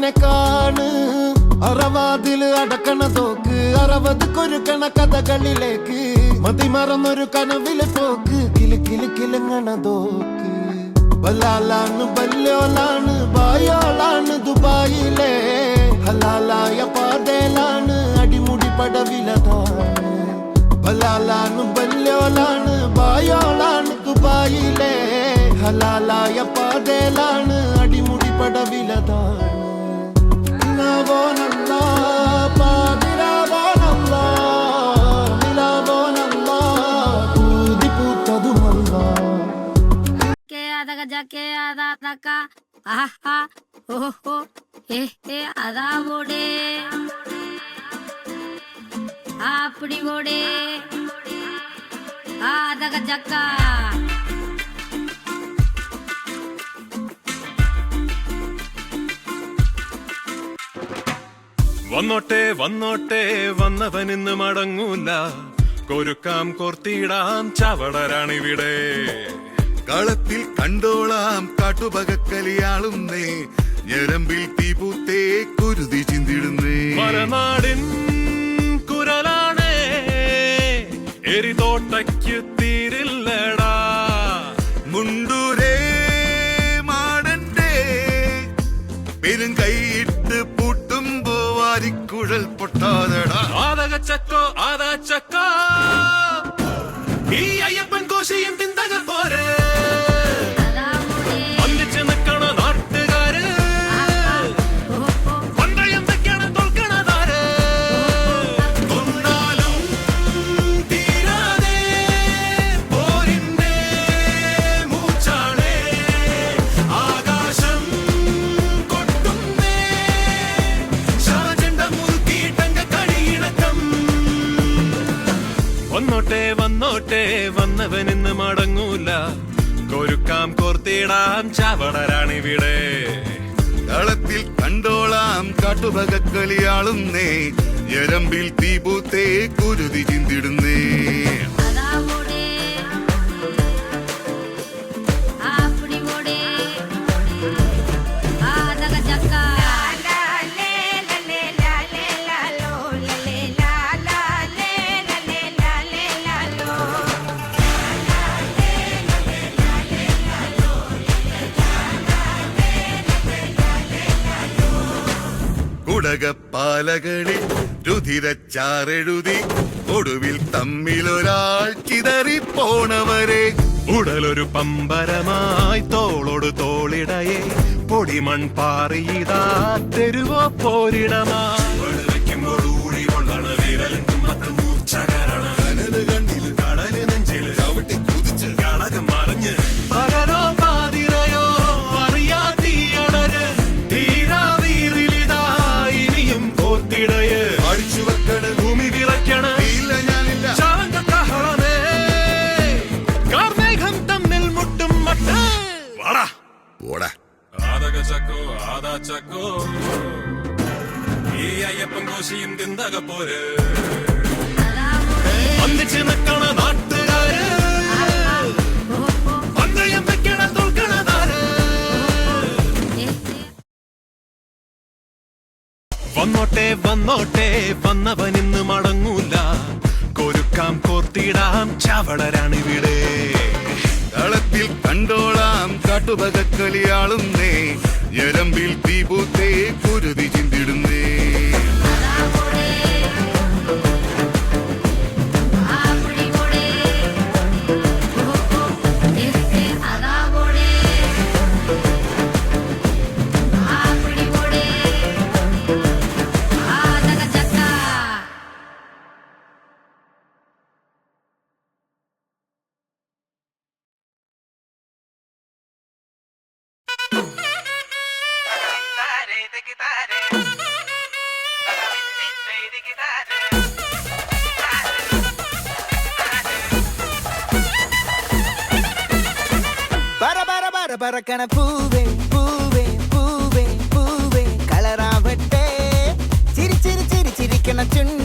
തന്നെ കാണ് അറവാതില് അടക്കണ തോക്ക് 60 കൊരുക്കണ കഥകളിലേക്ക് മതിമറന്നൊരു കനവില് പോക്ക് കിലു കിലു കിലുങ്ങണ തോക്ക് ബലാലാണ് ബല്യോലാണ് ബായോളാണ് ദുബായിലെ ഹലാലായ പാതയിലാണ് അടിമുടി പടവിലതാണ് ബലാലാണ് ബല്യോലാണ് ബായോളാണ് ദുബായിലെ ഹലാലായ പാതയിലാണ് അടിമുടി പടവിലതാണ് जाके आधा तका आहा ओहो हे हे आधा बोडे आपड़ी बोडे आधा जक्का വന്നോട്ടെ വന്നോട്ടെ വന്നവനിന്ന് മടങ്ങൂല കൊരുക്കാം കോർത്തിടാം ചവടരാണിവിടെ കളത്തിൽ കണ്ടോളാം കാട്ടുപകക്കലിയാളുന്നേ ഞരമ്പിൽ തീപൂത്തേ കുരുതി ചിന്തിടുന്നേ മലനാടിൻ കുരലാണേ എരിതോട്ടയ്ക്ക് തീരില്ലടാ മുണ്ടൂരേ മാടന്റെ പെരും കൈയിട്ട് പൂട്ടുമ്പോ വാരിക്കുഴൽ പൊട്ടാതടാ ആദകച്ചക്കോ ആദാ ചക്കോ ഈ അയ്യപ്പൻ കോശിയും തിന്തക പോരെ ഒന്നിച്ച് നിൽക്കണ നാട്ടുകാര് പണ്ടയം വെക്കണ തോൽക്കണതാര് കൊന്നാലും തീരാതെ പോരിന്റെ മൂച്ചാളേ ആകാശം കൊട്ടുന്നേ ശവചണ്ട മുറുക്കിയിട്ടങ്ക കഴിയിണക്കം വന്നോട്ടെ വന്നോട്ടെ വന്നവനിന്ന് മടങ്ങൂല കൊരുക്കാം കോർത്തിടാം ചവടരാണിവിടെ കളത്തിൽ കണ്ടോളാം കാട്ടുപകക്കലിയാളുന്നേ ഞരമ്പിൽ തീപൂത്തേ കുരുതി ചിന്തിടുന്നേ കുടകപ്പാലകളിൽ രുധിരച്ചാറെഴുതി ഒടുവിൽ തമ്മിലൊരാൾ ചിതറിപ്പോണവരെ ഉടലൊരു പമ്പരമായി തോളോട് തോളിടയെ പൊടിമൺ പാറിയിതാ തെരുവോ പോരിടമാ കടല് നെഞ്ചില് ചവിട്ടി കുതിച്ച് കടകം മറിഞ്ഞ് പകരോ പാതിരയോ അറിയാതീയടര് തീരാ വീറിലിതാ ഇനിയും കോത്തിടയ് അടിച്ചു വെക്കണ ഭൂമി വിറയ്ക്കണ ഇല്ല ഞാനില്ല ശാന്തഹളമേ കാർമേഘം തമ്മിൽ മുട്ടും മട്ട് വാടാ ഓടാ ആദകച്ചക്കോ ആദാ ചക്കോ ഈ അയ്യപ്പൻ കോശിയും തിന്തക പോര് ഒന്നിച്ച് നിൽക്കണ നാട്ടുകാര് പന്തയം വെക്കണ തോൽക്കണതാര് വന്നോട്ടെ വന്നോട്ടെ വന്നവനിന്ന് മടങ്ങൂല കൊരുക്കാം കോർത്തിടാം ചവടരാണിവിടെ കളത്തിൽ കണ്ടോളാം കാട്ടുപകക്കലിയാളുന്നേ ഞരമ്പിൽ തീപൂത്തേ കുരുതി ചിന്തിടുന്നേ പറക്കണ പൂവേ പൂവേ പൂവേ പൂവേ കളറാവട്ടെ ചിരി ചിരി ചിരി ചിരിക്കണ ചുണ്ട്